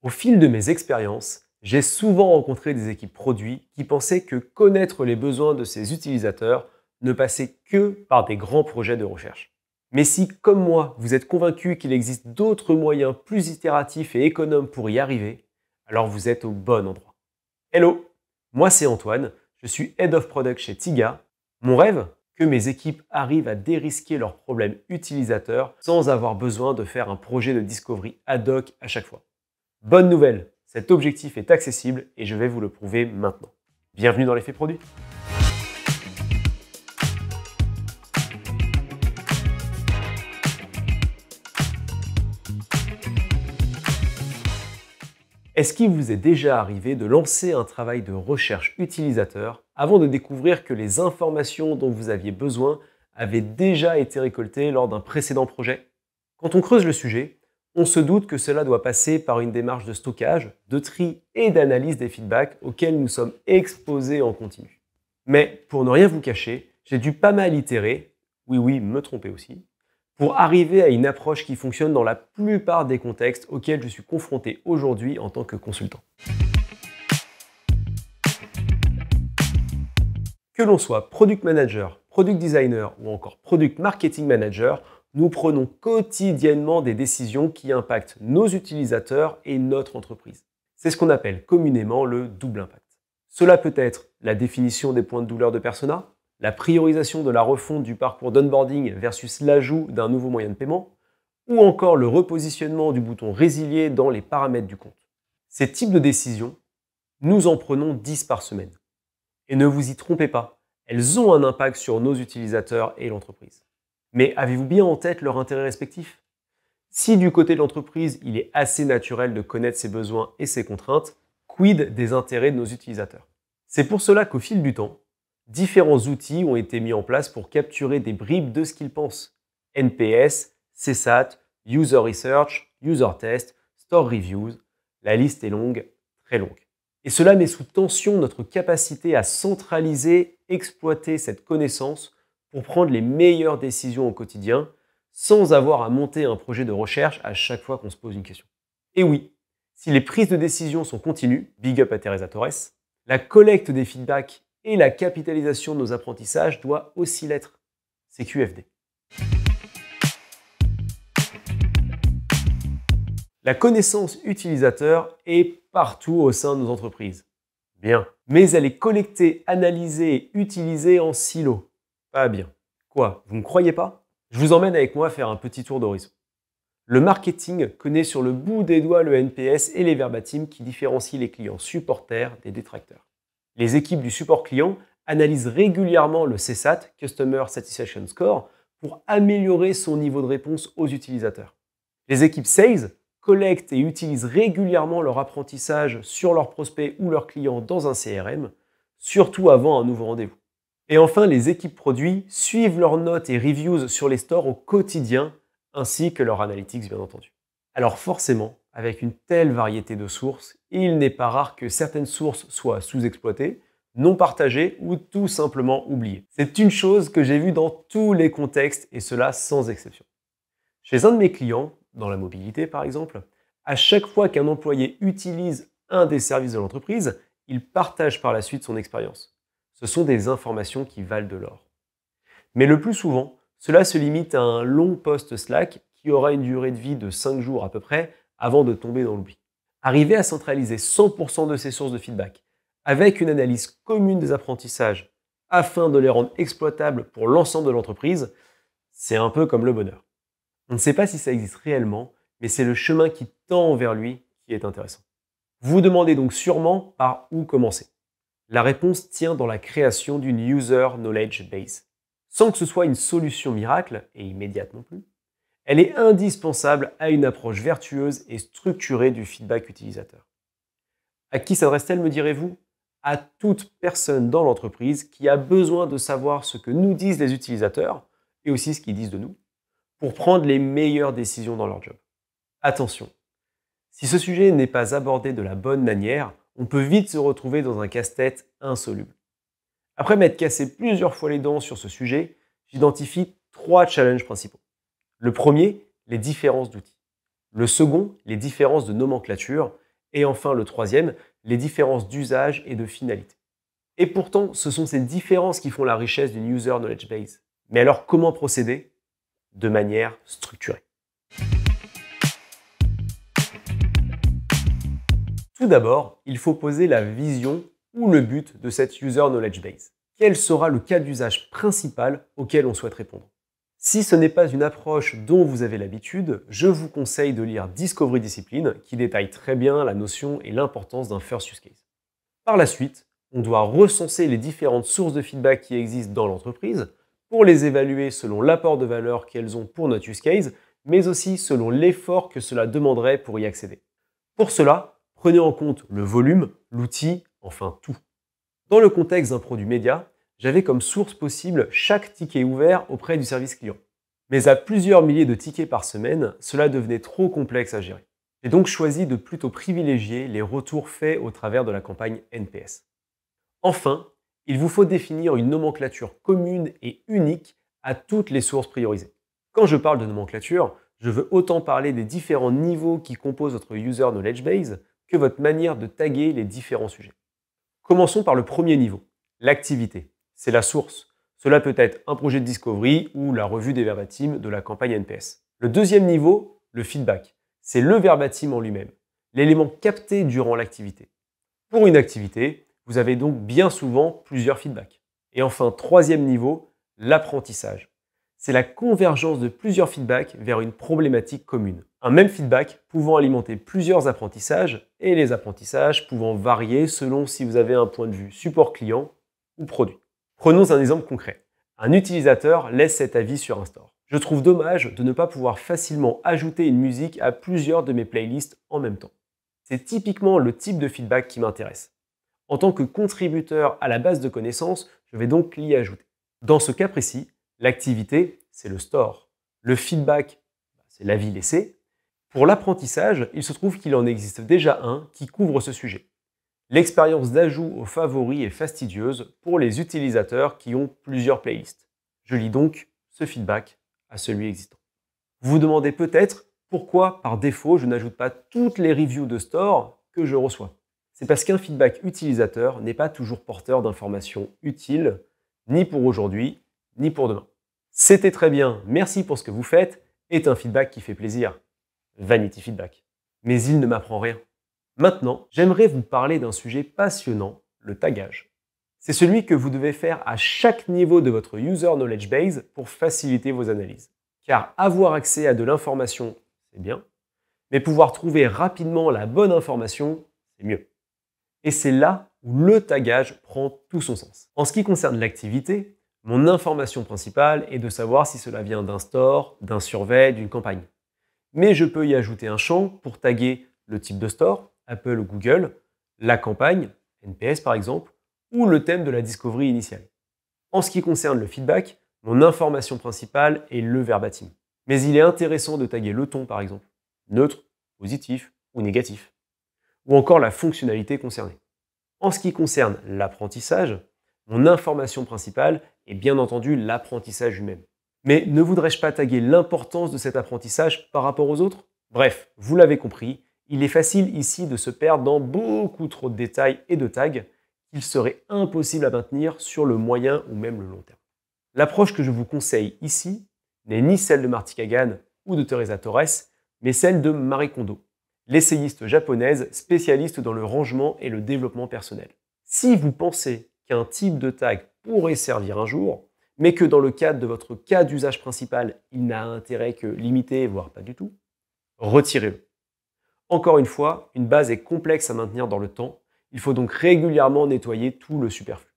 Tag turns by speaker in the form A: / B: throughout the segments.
A: Au fil de mes expériences, j'ai souvent rencontré des équipes produits qui pensaient que connaître les besoins de ses utilisateurs ne passait que par des grands projets de recherche. Mais si, comme moi, vous êtes convaincu qu'il existe d'autres moyens plus itératifs et économes pour y arriver, alors vous êtes au bon endroit. Hello, moi c'est Antoine, je suis Head of Product chez Tiga. Mon rêve, que mes équipes arrivent à dérisquer leurs problèmes utilisateurs sans avoir besoin de faire un projet de discovery ad hoc à chaque fois. Bonne nouvelle, cet objectif est accessible et je vais vous le prouver maintenant. Bienvenue dans l'effet produit. Est-ce qu'il vous est déjà arrivé de lancer un travail de recherche utilisateur avant de découvrir que les informations dont vous aviez besoin avaient déjà été récoltées lors d'un précédent projet? Quand on creuse le sujet, on se doute que cela doit passer par une démarche de stockage, de tri et d'analyse des feedbacks auxquels nous sommes exposés en continu. Mais pour ne rien vous cacher, j'ai dû pas mal itérer, oui, me tromper aussi, pour arriver à une approche qui fonctionne dans la plupart des contextes auxquels je suis confronté aujourd'hui en tant que consultant. Que l'on soit product manager, product designer ou encore product marketing manager, nous prenons quotidiennement des décisions qui impactent nos utilisateurs et notre entreprise. C'est ce qu'on appelle communément le double impact. Cela peut être la définition des points de douleur de persona, la priorisation de la refonte du parcours d'onboarding versus l'ajout d'un nouveau moyen de paiement, ou encore le repositionnement du bouton résilier dans les paramètres du compte. Ces types de décisions, nous en prenons 10 par semaine. Et ne vous y trompez pas, elles ont un impact sur nos utilisateurs et l'entreprise. Mais avez-vous bien en tête leurs intérêts respectifs? Si du côté de l'entreprise, il est assez naturel de connaître ses besoins et ses contraintes, quid des intérêts de nos utilisateurs? C'est pour cela qu'au fil du temps, différents outils ont été mis en place pour capturer des bribes de ce qu'ils pensent. NPS, CSAT, User Research, User Test, Store Reviews, la liste est longue, très longue. Et cela met sous tension notre capacité à centraliser, exploiter cette connaissance pour prendre les meilleures décisions au quotidien, sans avoir à monter un projet de recherche à chaque fois qu'on se pose une question. Et oui, si les prises de décision sont continues, big up à Teresa Torres, la collecte des feedbacks et la capitalisation de nos apprentissages doit aussi l'être. C'est QFD. La connaissance utilisateur est partout au sein de nos entreprises. Bien. Mais elle est collectée, analysée et utilisée en silo. Pas bien. Quoi, vous ne croyez pas? Je vous emmène avec moi faire un petit tour d'horizon. Le marketing connaît sur le bout des doigts le NPS et les verbatims qui différencient les clients supporters des détracteurs. Les équipes du support client analysent régulièrement le CSAT, Customer Satisfaction Score, pour améliorer son niveau de réponse aux utilisateurs. Les équipes sales collectent et utilisent régulièrement leur apprentissage sur leurs prospects ou leurs clients dans un CRM, surtout avant un nouveau rendez-vous. Et enfin, les équipes produits suivent leurs notes et reviews sur les stores au quotidien, ainsi que leur analytics bien entendu. Alors forcément, avec une telle variété de sources, il n'est pas rare que certaines sources soient sous-exploitées, non partagées ou tout simplement oubliées. C'est une chose que j'ai vue dans tous les contextes et cela sans exception. Chez un de mes clients, dans la mobilité par exemple, à chaque fois qu'un employé utilise un des services de l'entreprise, il partage par la suite son expérience. Ce sont des informations qui valent de l'or. Mais le plus souvent, cela se limite à un long post Slack qui aura une durée de vie de 5 jours à peu près avant de tomber dans l'oubli. Arriver à centraliser 100% de ces sources de feedback avec une analyse commune des apprentissages afin de les rendre exploitables pour l'ensemble de l'entreprise, c'est un peu comme le bonheur. On ne sait pas si ça existe réellement, mais c'est le chemin qui tend vers lui qui est intéressant. Vous vous demandez donc sûrement par où commencer. La réponse tient dans la création d'une User Knowledge Base. Sans que ce soit une solution miracle, et immédiate non plus, elle est indispensable à une approche vertueuse et structurée du feedback utilisateur. À qui s'adresse-t-elle, me direz-vous? À toute personne dans l'entreprise qui a besoin de savoir ce que nous disent les utilisateurs, et aussi ce qu'ils disent de nous, pour prendre les meilleures décisions dans leur job. Attention, si ce sujet n'est pas abordé de la bonne manière, on peut vite se retrouver dans un casse-tête insoluble. Après m'être cassé plusieurs fois les dents sur ce sujet, j'identifie 3 challenges principaux. Le premier, les différences d'outils. Le second, les différences de nomenclature. Et enfin, le troisième, les différences d'usage et de finalité. Et pourtant, ce sont ces différences qui font la richesse d'une User Knowledge Base. Mais alors, comment procéder? De manière structurée. Tout d'abord, il faut poser la vision ou le but de cette User Knowledge Base. Quel sera le cas d'usage principal auquel on souhaite répondre? Si ce n'est pas une approche dont vous avez l'habitude, je vous conseille de lire Discovery Discipline qui détaille très bien la notion et l'importance d'un First Use Case. Par la suite, on doit recenser les différentes sources de feedback qui existent dans l'entreprise pour les évaluer selon l'apport de valeur qu'elles ont pour notre use case, mais aussi selon l'effort que cela demanderait pour y accéder. Pour cela, prenez en compte le volume, l'outil, enfin tout. Dans le contexte d'un produit média, j'avais comme source possible chaque ticket ouvert auprès du service client. Mais à plusieurs milliers de tickets par semaine, cela devenait trop complexe à gérer. J'ai donc choisi de plutôt privilégier les retours faits au travers de la campagne NPS. Enfin, il vous faut définir une nomenclature commune et unique à toutes les sources priorisées. Quand je parle de nomenclature, je veux autant parler des différents niveaux qui composent votre User Knowledge Base que votre manière de taguer les différents sujets. Commençons par le premier niveau, l'activité. C'est la source. Cela peut être un projet de discovery ou la revue des verbatim de la campagne NPS. Le deuxième niveau, le feedback. C'est le verbatim en lui-même, l'élément capté durant l'activité. Pour une activité, vous avez donc bien souvent plusieurs feedbacks. Et enfin, troisième niveau, l'apprentissage. C'est la convergence de plusieurs feedbacks vers une problématique commune. Un même feedback pouvant alimenter plusieurs apprentissages et les apprentissages pouvant varier selon si vous avez un point de vue support client ou produit. Prenons un exemple concret. Un utilisateur laisse cet avis sur un store. Je trouve dommage de ne pas pouvoir facilement ajouter une musique à plusieurs de mes playlists en même temps. C'est typiquement le type de feedback qui m'intéresse. En tant que contributeur à la base de connaissances, je vais donc l'y ajouter. Dans ce cas précis, l'activité, c'est le store. Le feedback, c'est l'avis laissé. Pour l'apprentissage, il se trouve qu'il en existe déjà un qui couvre ce sujet. L'expérience d'ajout aux favoris est fastidieuse pour les utilisateurs qui ont plusieurs playlists. Je lis donc ce feedback à celui existant. Vous vous demandez peut-être pourquoi, par défaut, je n'ajoute pas toutes les reviews de store que je reçois. C'est parce qu'un feedback utilisateur n'est pas toujours porteur d'informations utiles, ni pour aujourd'hui, ni pour demain. C'était très bien, merci pour ce que vous faites, est un feedback qui fait plaisir. Vanity Feedback. Mais il ne m'apprend rien. Maintenant, j'aimerais vous parler d'un sujet passionnant, le tagage. C'est celui que vous devez faire à chaque niveau de votre User Knowledge Base pour faciliter vos analyses. Car avoir accès à de l'information, c'est bien, mais pouvoir trouver rapidement la bonne information, c'est mieux. Et c'est là où le tagage prend tout son sens. En ce qui concerne l'activité, mon information principale est de savoir si cela vient d'un store, d'un survey, d'une campagne. Mais je peux y ajouter un champ pour taguer le type de store, Apple ou Google, la campagne, NPS par exemple, ou le thème de la discovery initiale. En ce qui concerne le feedback, mon information principale est le verbatim. Mais il est intéressant de taguer le ton par exemple, neutre, positif ou négatif, ou encore la fonctionnalité concernée. En ce qui concerne l'apprentissage, mon information principale est bien entendu l'apprentissage lui-même. Mais ne voudrais-je pas taguer l'importance de cet apprentissage par rapport aux autres? Bref, vous l'avez compris, il est facile ici de se perdre dans beaucoup trop de détails et de tags qu'il serait impossible à maintenir sur le moyen ou même le long terme. L'approche que je vous conseille ici n'est ni celle de Marty Kagan ou de Teresa Torres, mais celle de Marie Kondo, l'essayiste japonaise spécialiste dans le rangement et le développement personnel. Si vous pensez qu'un type de tag pourrait servir un jour, mais que dans le cadre de votre cas d'usage principal, il n'a intérêt que limité, voire pas du tout, retirez-le. Encore une fois, une base est complexe à maintenir dans le temps, il faut donc régulièrement nettoyer tout le superflu.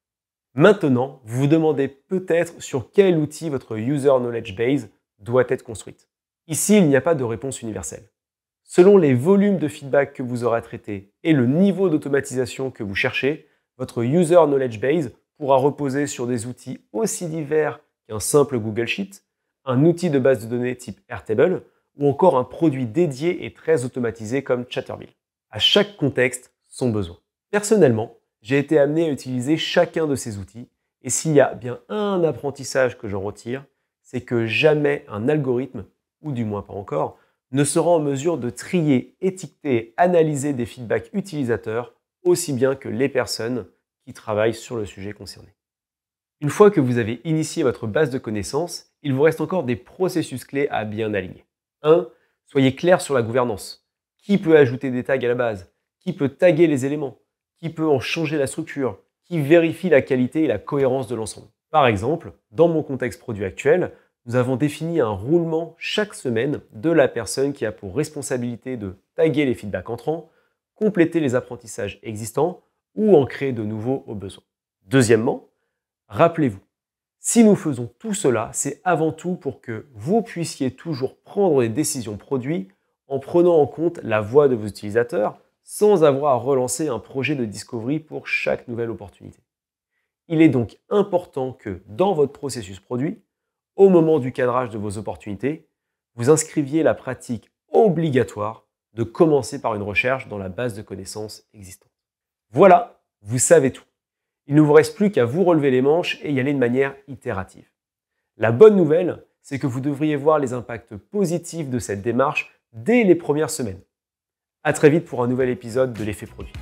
A: Maintenant, vous vous demandez peut-être sur quel outil votre User Knowledge Base doit être construite. Ici, il n'y a pas de réponse universelle. Selon les volumes de feedback que vous aurez traités et le niveau d'automatisation que vous cherchez, votre User Knowledge Base pourra reposer sur des outils aussi divers qu'un simple Google Sheet, un outil de base de données type Airtable ou encore un produit dédié et très automatisé comme Chatterbill. À chaque contexte, son besoin. Personnellement, j'ai été amené à utiliser chacun de ces outils et s'il y a bien un apprentissage que j'en retire, c'est que jamais un algorithme, ou du moins pas encore, ne sera en mesure de trier, étiqueter, analyser des feedbacks utilisateurs aussi bien que les personnes qui travaillent sur le sujet concerné. Une fois que vous avez initié votre base de connaissances, il vous reste encore des processus clés à bien aligner. 1. Soyez clair sur la gouvernance. Qui peut ajouter des tags à la base? Qui peut taguer les éléments? Qui peut en changer la structure? Qui vérifie la qualité et la cohérence de l'ensemble? Par exemple, dans mon contexte produit actuel, nous avons défini un roulement chaque semaine de la personne qui a pour responsabilité de taguer les feedbacks entrants, compléter les apprentissages existants ou en créer de nouveaux au besoin. Deuxièmement, rappelez-vous, si nous faisons tout cela, c'est avant tout pour que vous puissiez toujours prendre des décisions produits en prenant en compte la voix de vos utilisateurs sans avoir à relancer un projet de discovery pour chaque nouvelle opportunité. Il est donc important que dans votre processus produit, au moment du cadrage de vos opportunités, vous inscriviez la pratique obligatoire de commencer par une recherche dans la base de connaissances existante. Voilà, vous savez tout. Il ne vous reste plus qu'à vous relever les manches et y aller de manière itérative. La bonne nouvelle, c'est que vous devriez voir les impacts positifs de cette démarche dès les premières semaines. À très vite pour un nouvel épisode de l'effet produit.